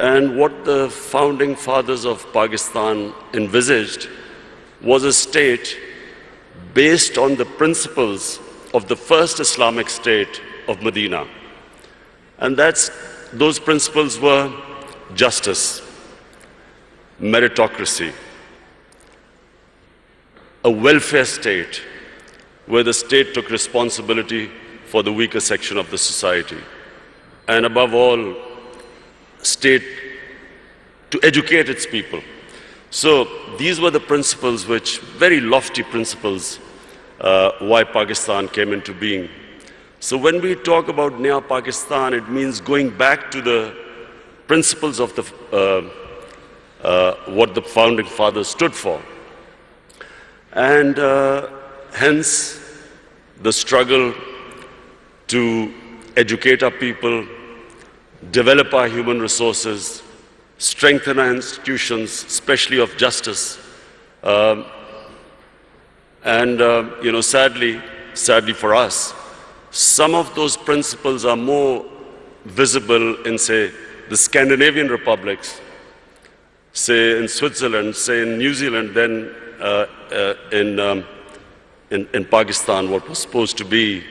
And what the founding fathers of Pakistan envisaged was a state based on the principles of the first Islamic state of Medina. And those principles were justice, meritocracy, a welfare state where the state took responsibility for the weaker section of the society, and above all, state to educate its people. So these were the principles very lofty principles, why Pakistan came into being. So when we talk about Naya Pakistan, it means going back to the principles of what the founding fathers stood for. And hence the struggle to educate our people, develop our human resources, strengthen our institutions, especially of justice. Sadly for us, some of those principles are more visible in, say, the Scandinavian republics, say in Switzerland, say in New Zealand, than in Pakistan, what was supposed to be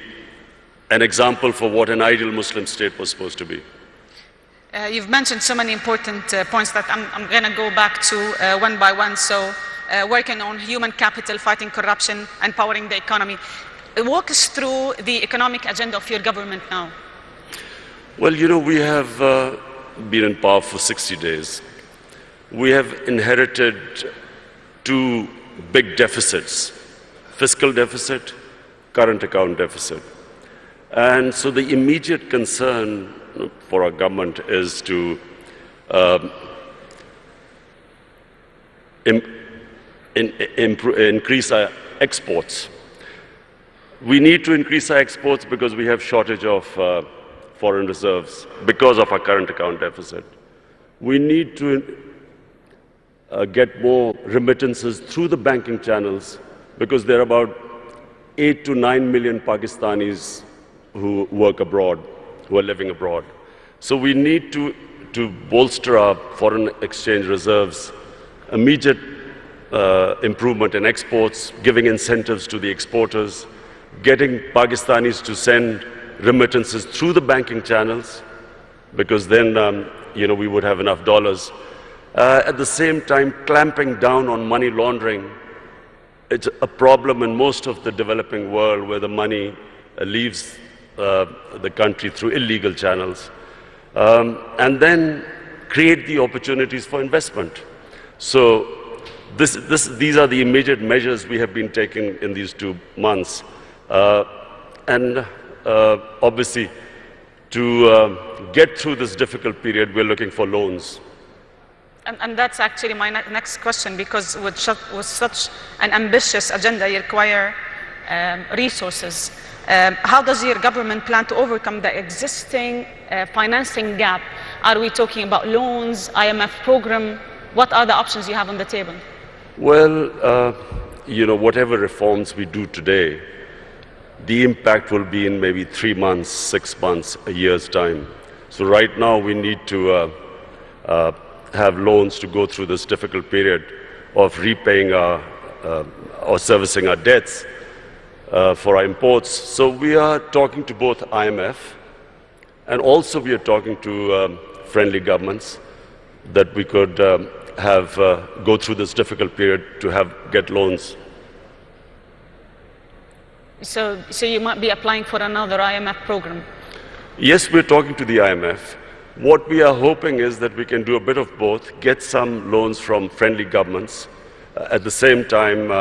an example for what an ideal Muslim state was supposed to be. You've mentioned so many important points that I'm going to go back to one by one. So working on human capital, fighting corruption, empowering the economy. Walk us through the economic agenda of your government now. Well, we have been in power for 60 days. We have inherited two big deficits: fiscal deficit, current account deficit. And so the immediate concern for our government is to increase our exports. We need to increase our exports because we have shortage of foreign reserves because of our current account deficit. We need to get more remittances through the banking channels because there are about 8 to 9 million Pakistanis who work abroad, who are living abroad. So we need to bolster our foreign exchange reserves, immediate improvement in exports, giving incentives to the exporters, getting Pakistanis to send remittances through the banking channels, because then we would have enough dollars. At the same time, clamping down on money laundering. It's a problem in most of the developing world where the money leaves the country through illegal channels. And then create the opportunities for investment. So these are the immediate measures we have been taking in these 2 months. Obviously, to get through this difficult period, we're looking for loans. And that's actually my next question, because with such an ambitious agenda, you require resources. How does your government plan to overcome the existing financing gap? Are we talking about loans, IMF program? What are the options you have on the table? Well, whatever reforms we do today, the impact will be in maybe 3 months, 6 months, a year's time. So right now we need to have loans to go through this difficult period of repaying or servicing our debts for our imports. So we are talking to both IMF, and also we are talking to friendly governments that we could go through this difficult period to get loans. So you might be applying for another IMF program? Yes, we're talking to the IMF. What we are hoping is that we can do a bit of both, get some loans from friendly governments, at the same time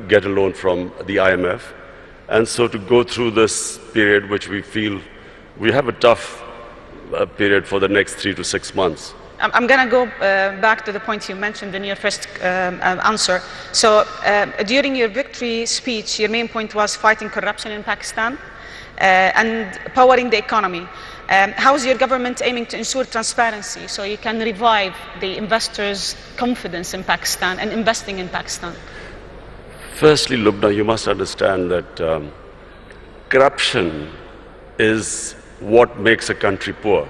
get a loan from the IMF, and so to go through this period, which we feel we have a tough period for the next 3 to 6 months. I'm going to go back to the point you mentioned in your first answer. So during your victory speech, your main point was fighting corruption in Pakistan and powering the economy. How is your government aiming to ensure transparency so you can revive the investors' confidence in Pakistan and investing in Pakistan? Firstly, Lubna, you must understand that corruption is what makes a country poor.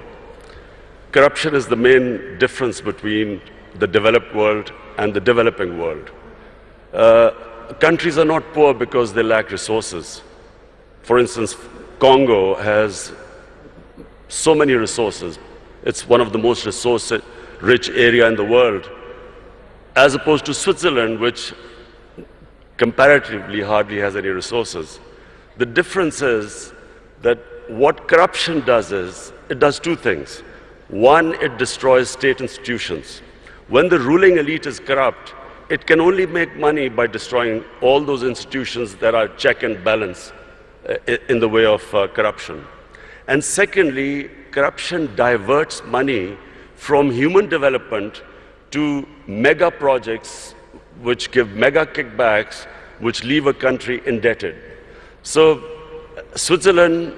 Corruption is the main difference between the developed world and the developing world. Countries are not poor because they lack resources. For instance, Congo has so many resources. It's one of the most resource-rich area in the world, as opposed to Switzerland, which comparatively hardly has any resources. The difference is that what corruption does is, it does two things. One, it destroys state institutions. When the ruling elite is corrupt, it can only make money by destroying all those institutions that are check and balance in the way of corruption. And secondly, corruption diverts money from human development to mega projects which give mega kickbacks, which leave a country indebted. So Switzerland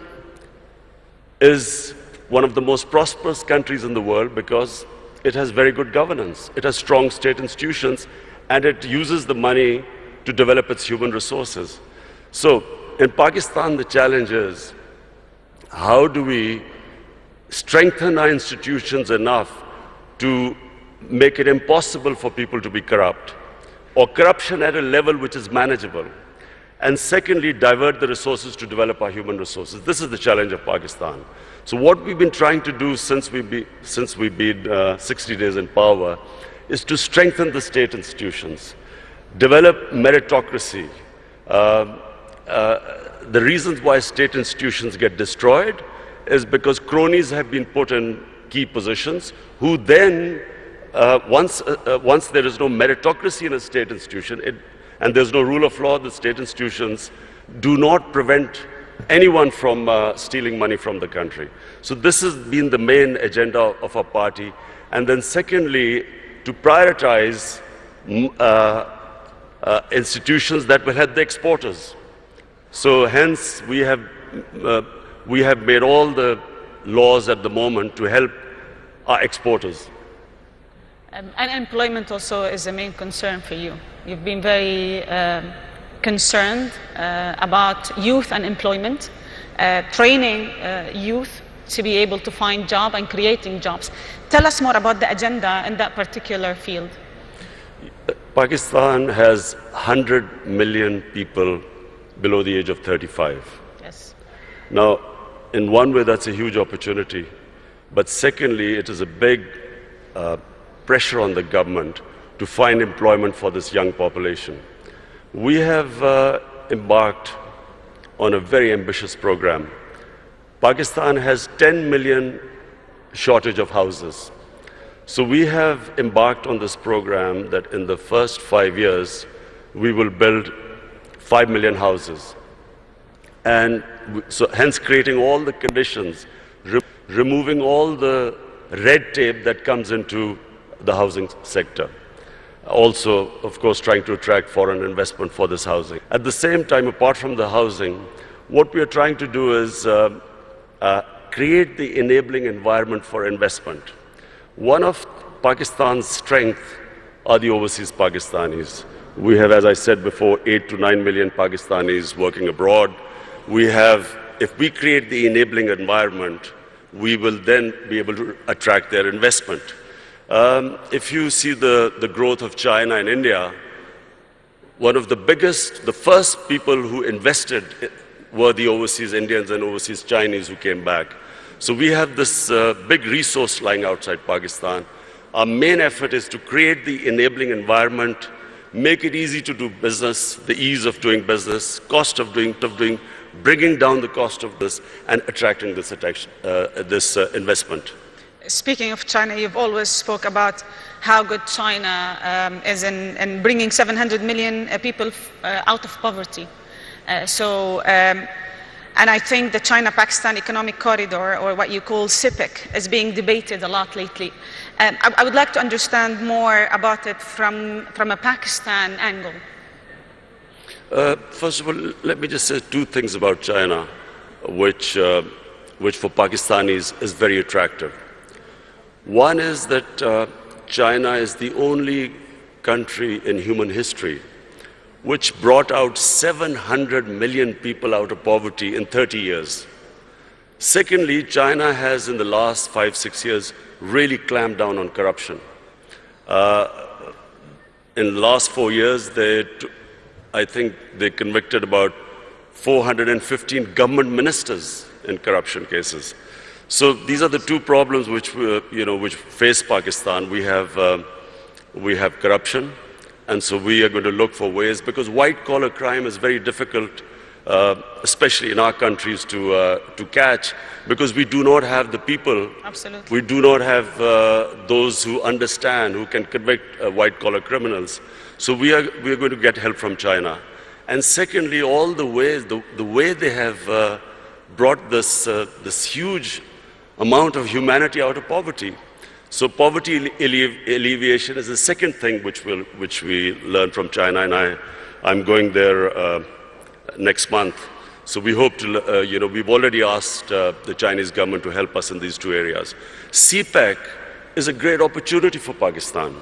is one of the most prosperous countries in the world because it has very good governance. It has strong state institutions, and it uses the money to develop its human resources. So in Pakistan, the challenge is, how do we strengthen our institutions enough to make it impossible for people to be corrupt, or corruption at a level which is manageable? And secondly, divert the resources to develop our human resources. This is the challenge of Pakistan. So what we've been trying to do since we've been 60 days in power is to strengthen the state institutions, develop meritocracy. The reasons why state institutions get destroyed is because cronies have been put in key positions, who then, once there is no meritocracy in a state institution, and there's no rule of law, the state institutions do not prevent anyone from stealing money from the country. So this has been the main agenda of our party. And then secondly, to prioritize institutions that will help the exporters. So hence, we have made all the laws at the moment to help our exporters. Unemployment also is a main concern for you. You've been very concerned about youth unemployment, training youth to be able to find jobs and creating jobs. Tell us more about the agenda in that particular field. Pakistan has 100 million people below the age of 35. Yes. Now, in one way, that's a huge opportunity. But secondly, it is a big pressure on the government to find employment for this young population. We have embarked on a very ambitious program. Pakistan has 10 million shortage of houses. So we have embarked on this program that in the first 5 years, we will build 5 million houses. And so hence creating all the conditions, removing all the red tape that comes into the housing sector. Also, of course, trying to attract foreign investment for this housing. At the same time, apart from the housing, what we are trying to do is create the enabling environment for investment. One of Pakistan's strengths are the overseas Pakistanis. We have, as I said before, 8 to 9 million Pakistanis working abroad. We have, if we create the enabling environment, we will then be able to attract their investment. If you see the growth of China and India, one of the biggest, the first people who invested were the overseas Indians and overseas Chinese who came back. So we have this big resource lying outside Pakistan. Our main effort is to create the enabling environment, make it easy to do business, the ease of doing business, cost of doing, bringing down the cost of this, and attracting this investment. Speaking of China, you've always spoke about how good China is in bringing 700 million people out of poverty. And I think the China-Pakistan Economic Corridor, or what you call CIPEC, is being debated a lot lately. I would like to understand more about it from a Pakistan angle. First of all, let me just say two things about China, which for Pakistanis is very attractive. One is that China is the only country in human history which brought out 700 million people out of poverty in 30 years. Secondly, China has in the last 5-6 years really clamped down on corruption. In the last 4 years, I think they convicted about 415 government ministers in corruption cases. So these are the two problems which which face Pakistan. We have corruption, and so we are going to look for ways, because white-collar crime is very difficult, especially in our countries, to catch, because we do not have the people. Absolutely. We do not have those who understand, who can convict white-collar criminals. So we are going to get help from China. And secondly, all the ways, the way they have brought this huge amount of humanity out of poverty. So poverty alleviation is the second thing which we learn from China, and I'm going there next month. So we hope to, we've already asked the Chinese government to help us in these two areas. CPEC is a great opportunity for Pakistan.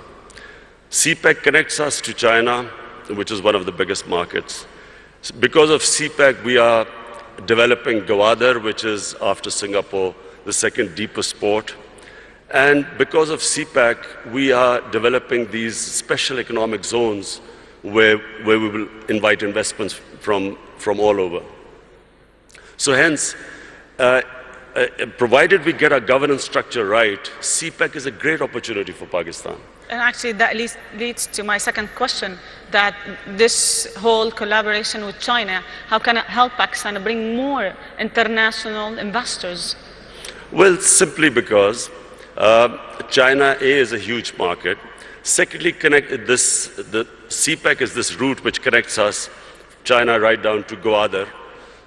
CPEC connects us to China, which is one of the biggest markets. Because of CPEC, we are developing Gwadar, which is, after Singapore, the second deepest port. And because of CPEC, we are developing these special economic zones where we will invite investments from all over. So hence, provided we get our governance structure right, CPEC is a great opportunity for Pakistan. And actually that leads to my second question, that this whole collaboration with China, how can it help Pakistan bring more international investors? Well, simply because China is a huge market. Secondly, the CPEC is this route which connects us, China, right down to Gwadar.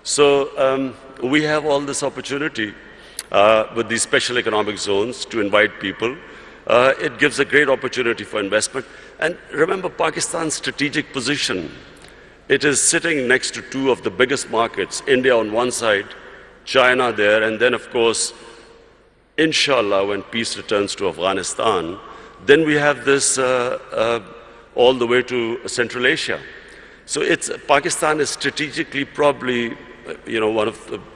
So we have all this opportunity with these special economic zones to invite people. It gives a great opportunity for investment. And remember Pakistan's strategic position. It is sitting next to two of the biggest markets, India on one side, China there, and then of course, inshallah, when peace returns to Afghanistan, then we have this all the way to Central Asia. So Pakistan is strategically probably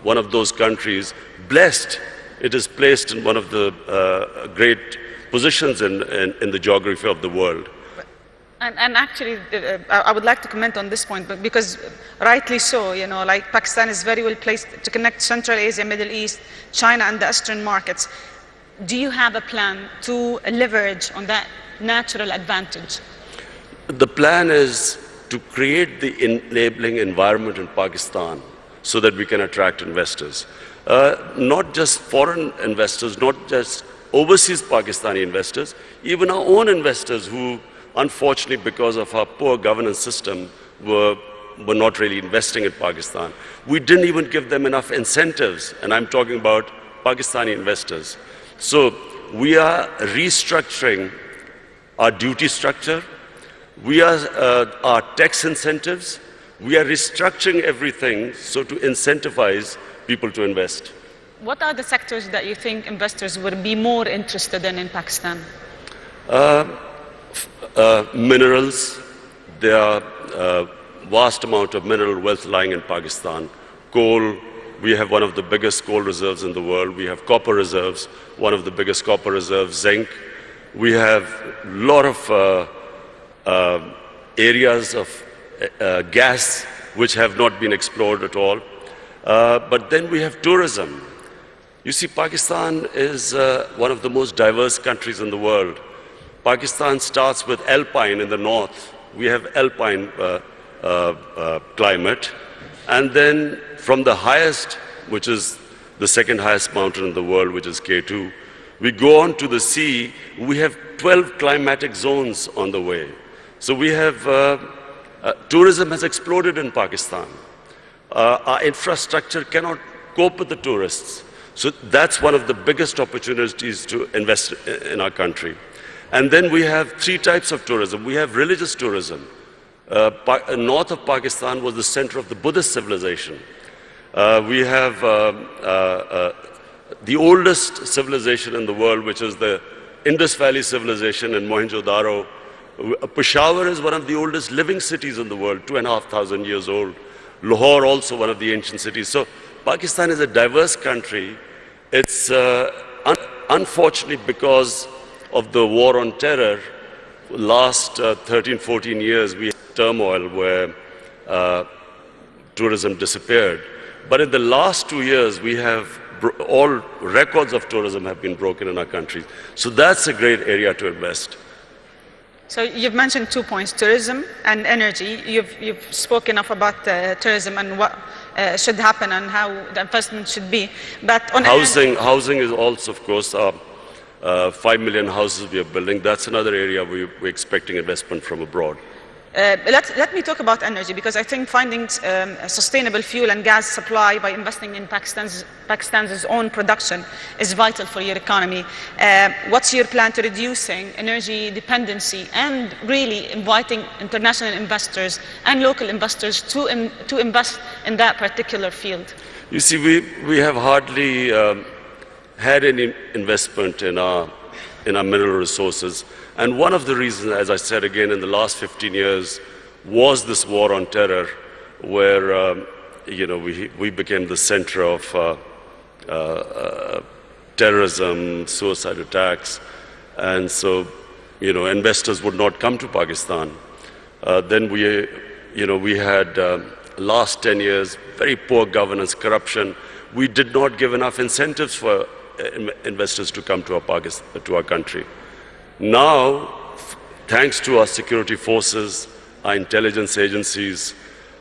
one of those countries blessed. It is placed in one of the great positions in the geography of the world. And actually, I would like to comment on this point, but because rightly so, like Pakistan is very well placed to connect Central Asia, Middle East, China, and the Eastern markets. Do you have a plan to leverage on that natural advantage? The plan is to create the enabling environment in Pakistan so that we can attract investors. Not just foreign investors, not just overseas Pakistani investors, even our own investors who, unfortunately, because of our poor governance system, were not really investing in Pakistan. We didn't even give them enough incentives, and I'm talking about Pakistani investors. So we are restructuring our duty structure. We are our tax incentives. We are restructuring everything so to incentivize people to invest. What are the sectors that you think investors would be more interested in Pakistan? Minerals. There are vast amount of mineral wealth lying in Pakistan. Coal. We have one of the biggest coal reserves in the world. We have copper reserves, one of the biggest copper reserves. Zinc. We have a lot of areas of gas which have not been explored at all. But then we have tourism. You see, Pakistan is one of the most diverse countries in the world. Pakistan starts with alpine in the north. We have alpine climate. And then from the highest, which is the second highest mountain in the world, which is K2, we go on to the sea. We have 12 climatic zones on the way. So we have, tourism has exploded in Pakistan. Our infrastructure cannot cope with the tourists. So that's one of the biggest opportunities to invest in our country. And then we have three types of tourism. We have religious tourism. North of Pakistan was the center of the Buddhist civilization. We have the oldest civilization in the world, which is the Indus Valley civilization in Mohenjo-daro. Peshawar is one of the oldest living cities in the world, 2,500 years old. Lahore, also one of the ancient cities. So Pakistan is a diverse country. It's unfortunately because of the war on terror, last 13, 14 years, we had turmoil where tourism disappeared. But in the last 2 years, we have all records of tourism have been broken in our country. So that's a great area to invest. So you've mentioned 2 points, tourism and energy. You've spoken enough about tourism and what should happen and how the investment should be. But on housing is also, of course, 5 million houses we are building. That's another area we're expecting investment from abroad. Let me talk about energy, because I think finding a sustainable fuel and gas supply by investing in Pakistan's own production is vital for your economy. What's your plan to reducing energy dependency and really inviting international investors and local investors to invest in that particular field? You see, we have hardly had any investment in our mineral resources. And one of the reasons, as I said again, in the last 15 years, was this war on terror, where we became the center of terrorism, suicide attacks, and so investors would not come to Pakistan. Then we had last 10 years very poor governance, corruption. We did not give enough incentives for investors to come to our country. Now, thanks to our security forces, our intelligence agencies,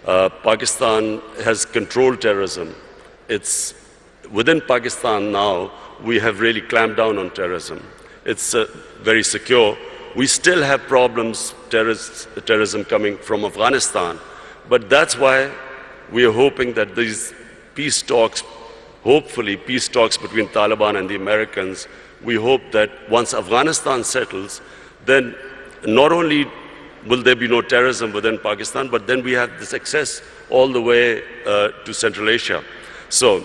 Pakistan has controlled terrorism. It's within Pakistan now, we have really clamped down on terrorism. It's very secure. We still have problems, terrorism coming from Afghanistan, but that's why we are hoping that these peace talks, hopefully peace talks between Taliban and the Americans, we hope that once Afghanistan settles, then not only will there be no terrorism within Pakistan, but then we have this access all the way to Central Asia. So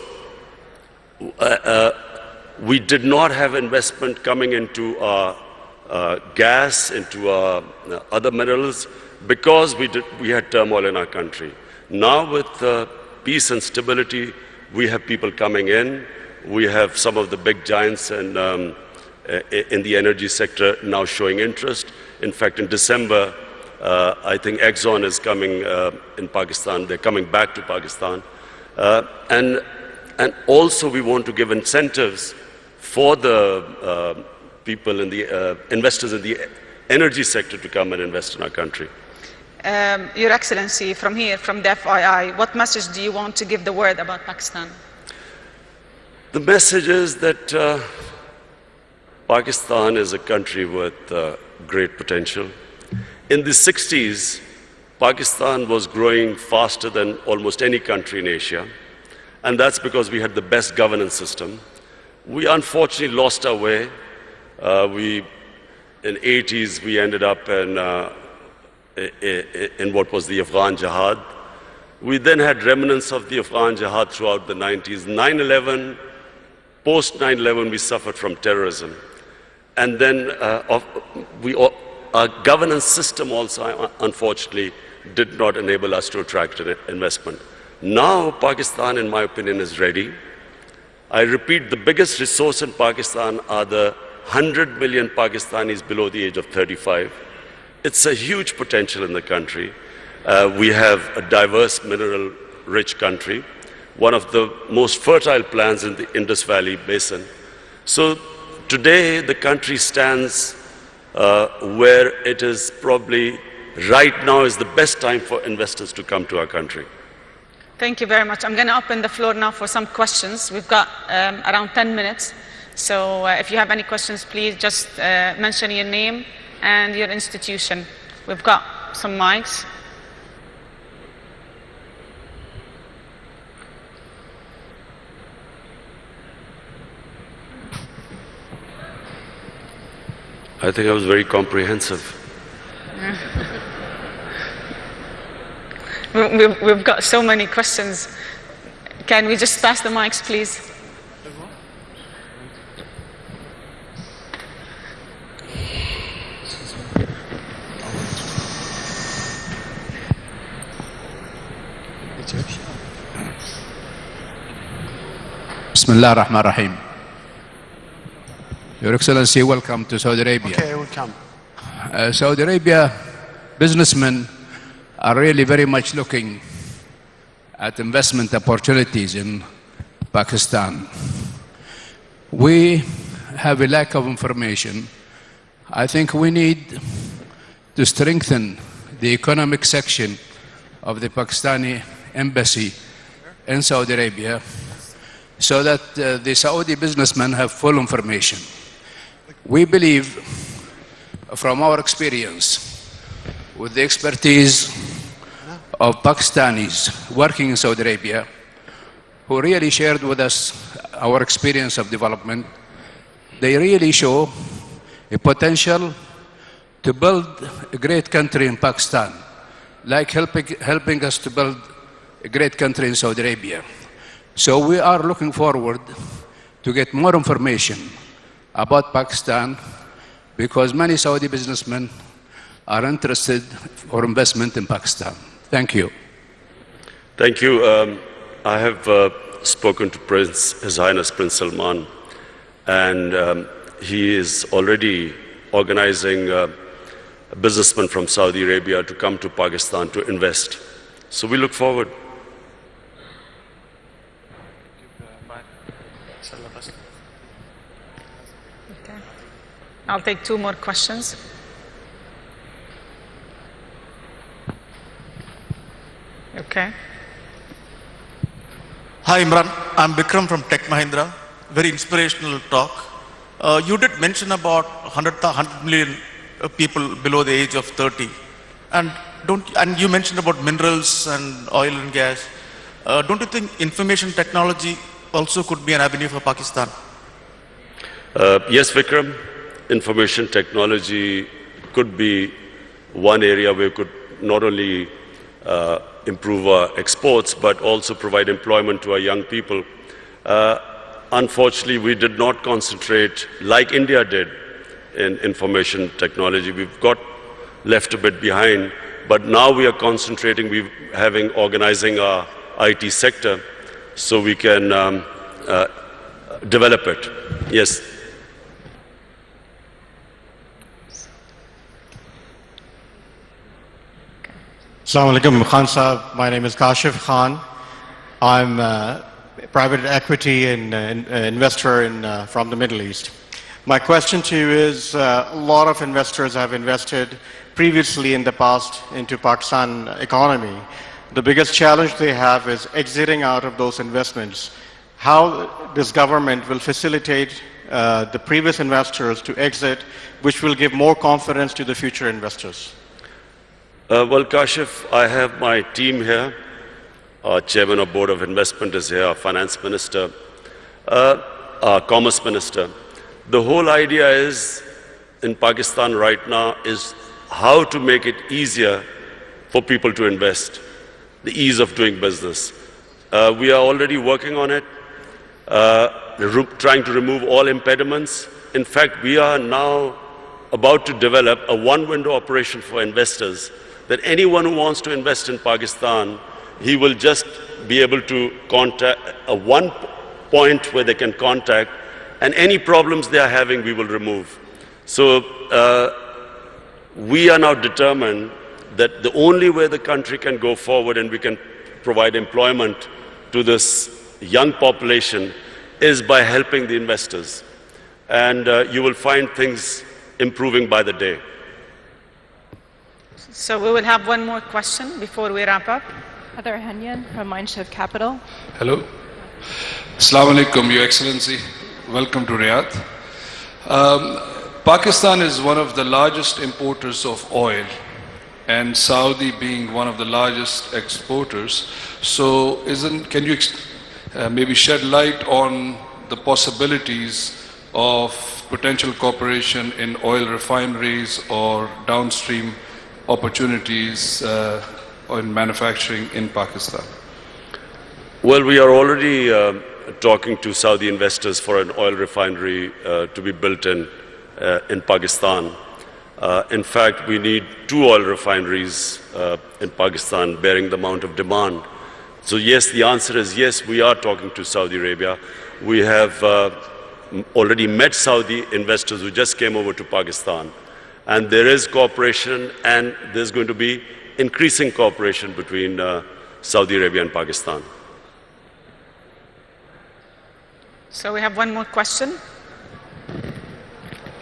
we did not have investment coming into our gas, into our other minerals, because we had turmoil in our country. Now with peace and stability, we have people coming in. We have some of the big giants in the energy sector now showing interest. In fact, in December, I think Exxon is coming in Pakistan. They're coming back to Pakistan. And also we want to give incentives for the people in the investors in the energy sector to come and invest in our country. Your Excellency, from here, from the FII, what message do you want to give the world about Pakistan? The message is that Pakistan is a country with great potential. In the 60s, Pakistan was growing faster than almost any country in Asia, and that's because we had the best governance system. We unfortunately lost our way. In the 80s, we ended up in what was the Afghan Jihad. We then had remnants of the Afghan Jihad throughout the 90s. 9/11, post 9/11, we suffered from terrorism. And then our governance system also, unfortunately, did not enable us to attract investment. Now, Pakistan, in my opinion, is ready. I repeat, the biggest resource in Pakistan are the 100 million Pakistanis below the age of 35. It's a huge potential in the country. We have a diverse, mineral-rich country, one of the most fertile lands in the Indus Valley Basin. So today, the country stands where it is probably right now is the best time for investors to come to our country. Thank you very much. I'm going to open the floor now for some questions. We've got around 10 minutes. So if you have any questions, please just mention your name and your institution. We've got some mics. I think I was very comprehensive. We've got so many questions. Can we just pass the mics, please? Bismillah ar-Rahman ar-Rahim. Your Excellency, welcome to Saudi Arabia. Okay, welcome. Saudi Arabia businessmen are really very much looking at investment opportunities in Pakistan. We have a lack of information. I think we need to strengthen the economic section of the Pakistani embassy in Saudi Arabia so that the Saudi businessmen have full information. We believe, from our experience, with the expertise of Pakistanis working in Saudi Arabia, who really shared with us our experience of development, they really show a potential to build a great country in Pakistan, like helping us to build a great country in Saudi Arabia. So we are looking forward to get more information about Pakistan because many Saudi businessmen are interested for investment in Pakistan. Thank you. Thank you. I have spoken to His Highness Prince Salman, and he is already organizing businessmen from Saudi Arabia to come to Pakistan to invest. So we look forward. Okay. I'll take 2 more questions. Okay. Hi Imran, I'm Bikram from Tech Mahindra. Very inspirational talk. You did mention about 100 million people below the age of 30. And you mentioned about minerals and oil and gas. Don't you think information technology also could be an avenue for Pakistan? Yes, Vikram. Information technology could be one area where we could not only improve our exports, but also provide employment to our young people. Unfortunately, we did not concentrate like India did in information technology. We've got left a bit behind, but now we are concentrating, organizing our IT sector so we can develop it. Yes. Assalamu alaikum, Khan Saab. My name is Kashif Khan. I'm a private equity and investor from the Middle East. My question to you is, a lot of investors have invested previously in the past into Pakistan economy. The biggest challenge they have is exiting out of those investments. How this government will facilitate the previous investors to exit, which will give more confidence to the future investors? Well, Kashif, I have my team here. Our chairman of Board of Investment is here, our finance minister, our commerce minister. The whole idea is, in Pakistan right now, is how to make it easier for people to invest, the ease of doing business. We are already working on it, trying to remove all impediments. In fact, we are now about to develop a one-window operation for investors, that anyone who wants to invest in Pakistan, he will just be able to contact one point where they can contact, and any problems they are having, we will remove. So we are now determined that the only way the country can go forward and we can provide employment to this young population is by helping the investors. And you will find things improving by the day. So we will have one more question before we wrap up. Heather Henyon from Mindshift Capital. Hello. Assalamu alaikum, Your Excellency. Welcome to Riyadh. Pakistan is one of the largest importers of oil, and Saudi being one of the largest exporters. So can you maybe shed light on the possibilities of potential cooperation in oil refineries or downstream opportunities in manufacturing in Pakistan? Well, we are already talking to Saudi investors for an oil refinery to be built in Pakistan. In fact, we need 2 oil refineries in Pakistan bearing the amount of demand. So yes, the answer is yes, we are talking to Saudi Arabia. We have already met Saudi investors who just came over to Pakistan. And there is cooperation, and there's going to be increasing cooperation between Saudi Arabia and Pakistan. So we have one more question.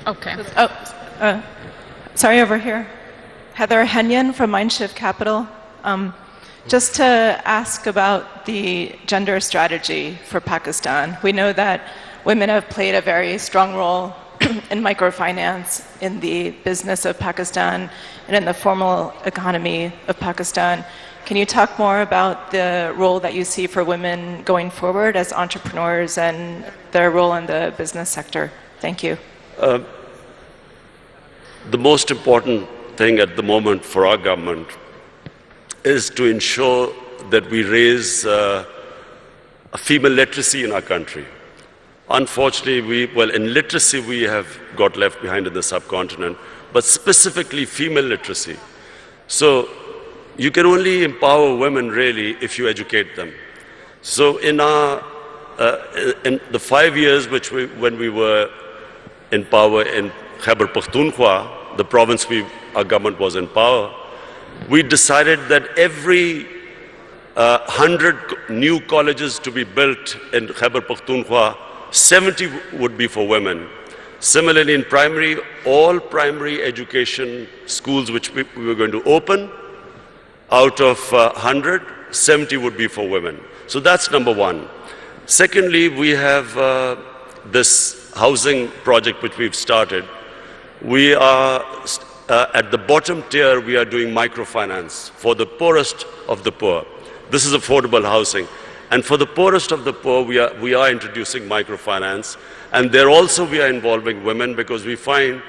Okay. Sorry, over here. Heather Henyon from Mindshift Capital. Just to ask about the gender strategy for Pakistan. We know that women have played a very strong role in microfinance, in the business of Pakistan, and in the formal economy of Pakistan. Can you talk more about the role that you see for women going forward as entrepreneurs and their role in the business sector? Thank you. The most important thing at the moment for our government is to ensure that we raise a female literacy in our country. Unfortunately, in literacy we have got left behind in the subcontinent, but specifically female literacy. So you can only empower women really if you educate them. So in the 5 years when we were in power in Khyber Pakhtunkhwa, the province our government was in power, we decided that every 100 new colleges to be built in Khyber Pakhtunkhwa, 70 would be for women. Similarly, in primary, all primary education schools which we were going to open, out of 100, 70 would be for women. So that's number one. Secondly, we have this housing project which we've started. We are at the bottom tier, we are doing microfinance for the poorest of the poor. This is affordable housing. And for the poorest of the poor, we are introducing microfinance. And there also we are involving women, because we find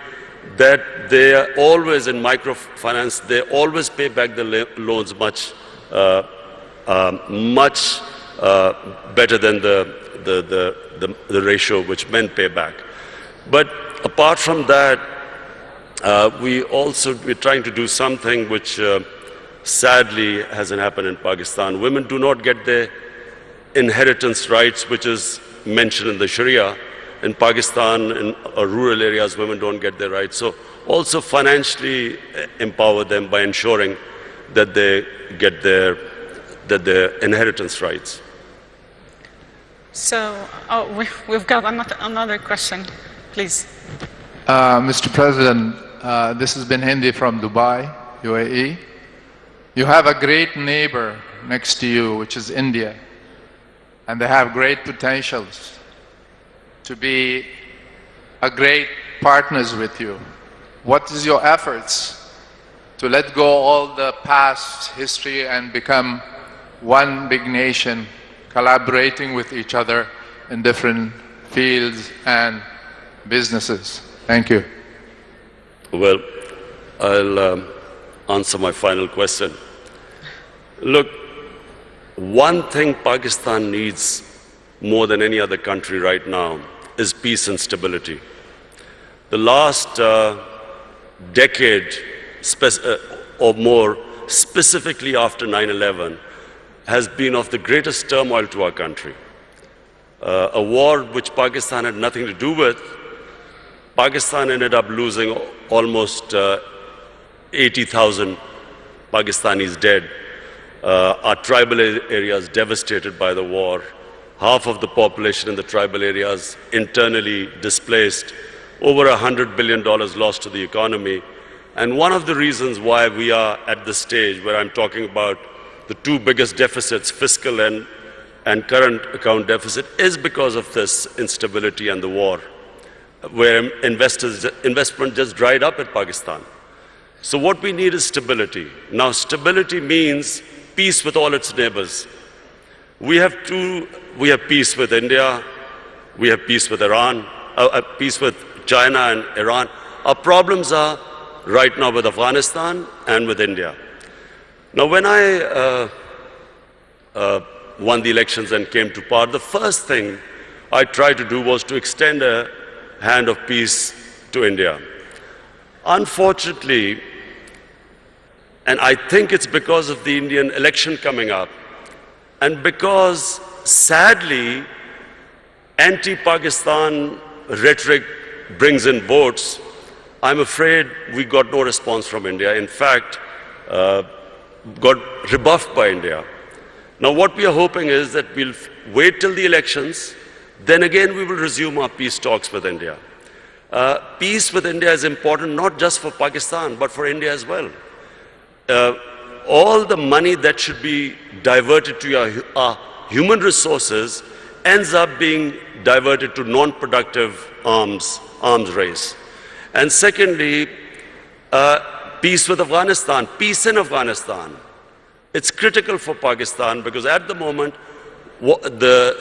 that they are always in microfinance, they always pay back the loans much better than the ratio which men pay back. But apart from that, we're trying to do something which sadly hasn't happened in Pakistan. Women do not get their inheritance rights, which is mentioned in the Sharia. In Pakistan, in rural areas, women don't get their rights. So also financially empower them by ensuring that they get their inheritance rights. So we've got another question, please. Mr. President, this has been Hindi from Dubai, UAE. You have a great neighbor next to you, which is India, and they have great potentials to be a great partners with you. What is your efforts to let go all the past history and become one big nation, collaborating with each other in different fields and businesses? Thank you. Well, I'll answer my final question. Look, one thing Pakistan needs more than any other country right now is peace and stability. The last decade or more, specifically after 9/11, has been of the greatest turmoil to our country. A war which Pakistan had nothing to do with. Pakistan ended up losing almost 80,000 Pakistanis dead. Our tribal areas devastated by the war. Half of the population in the tribal areas internally displaced. Over $100 billion lost to the economy. And one of the reasons why we are at this stage where I'm talking about the two biggest deficits, fiscal and current account deficit, is because of this instability and the war, where investment just dried up at Pakistan. So what we need is stability. Now, stability means peace with all its neighbors. We have peace with India, we have peace with Iran, peace with China and Iran. Our problems are right now with Afghanistan and with India. Now, when I won the elections and came to power, the first thing I tried to do was to extend a hand of peace to India. Unfortunately, and I think it's because of the Indian election coming up, and because sadly, anti-Pakistan rhetoric brings in votes, I'm afraid we got no response from India. In fact, got rebuffed by India. Now what we are hoping is that we'll wait till the elections, then again we will resume our peace talks with India. Peace with India is important not just for Pakistan, but for India as well. All the money that should be diverted to our human resources ends up being diverted to non-productive arms race. And secondly, peace with Afghanistan, peace in Afghanistan. It's critical for Pakistan because at the moment, the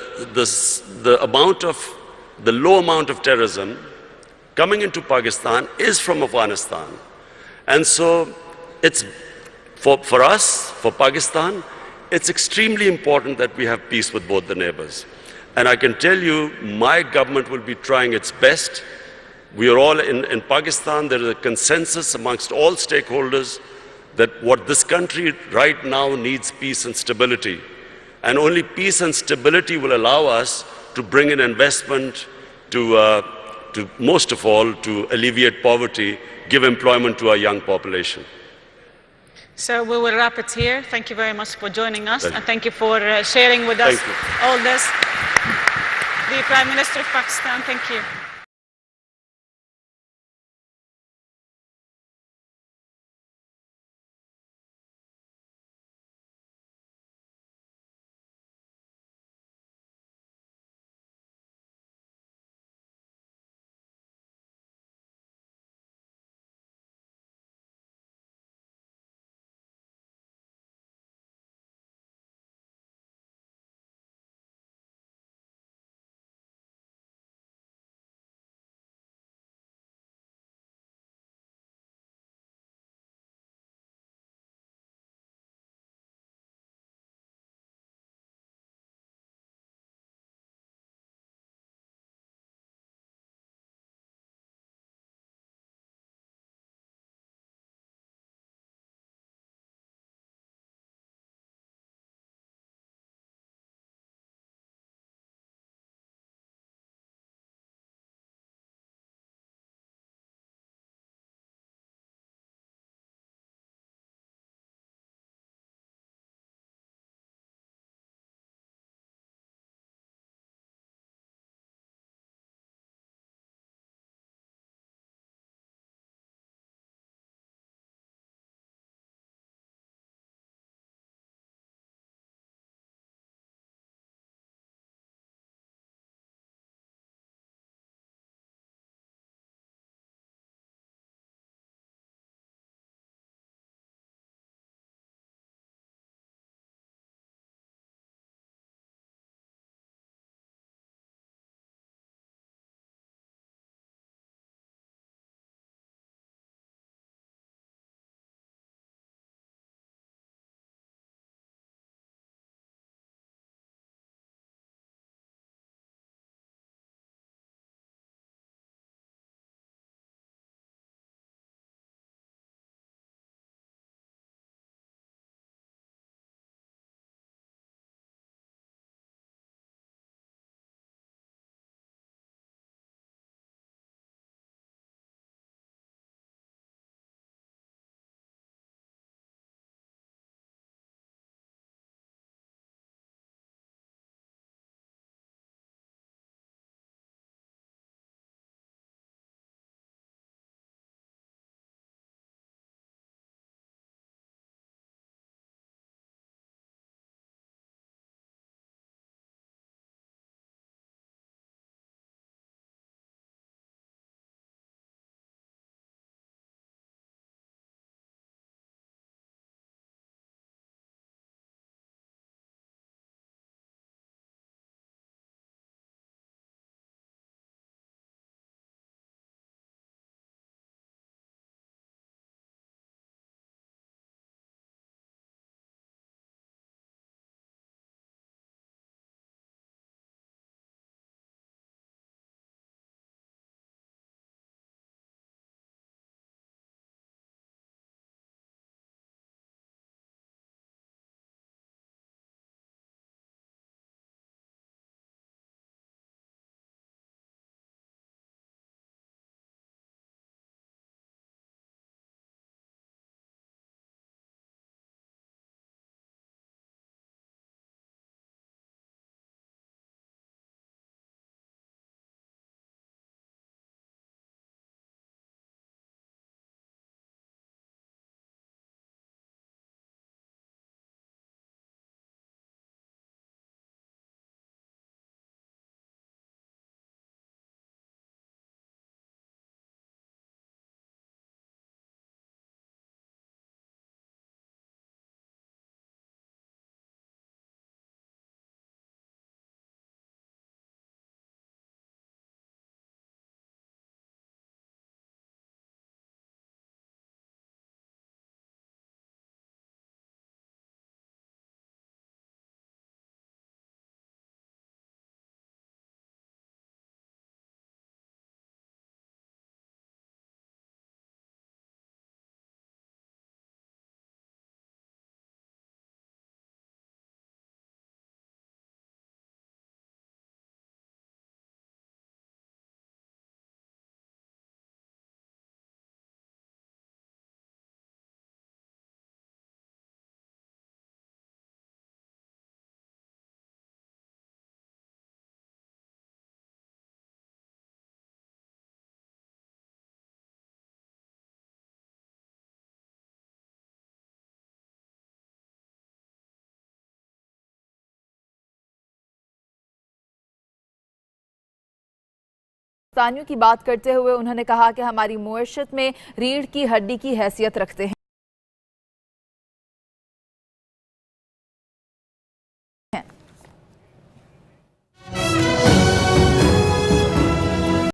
low amount of terrorism coming into Pakistan is from Afghanistan. And so it's for us, for Pakistan, it's extremely important that we have peace with both the neighbors. And I can tell you, my government will be trying its best. We are all in Pakistan, there is a consensus amongst all stakeholders that what this country right now needs peace and stability. And only peace and stability will allow us to bring in investment, to most of all, to alleviate poverty, give employment to our young population. So we will wrap it here. Thank you very much for joining us, and thank you for sharing with us all this. The Prime Minister of Pakistan, thank you. पाकिस्तानियों की बात करते हुए उन्होंने कहा कि हमारी मुआशरत में रीढ़ की हड्डी की हैसियत रखते हैं।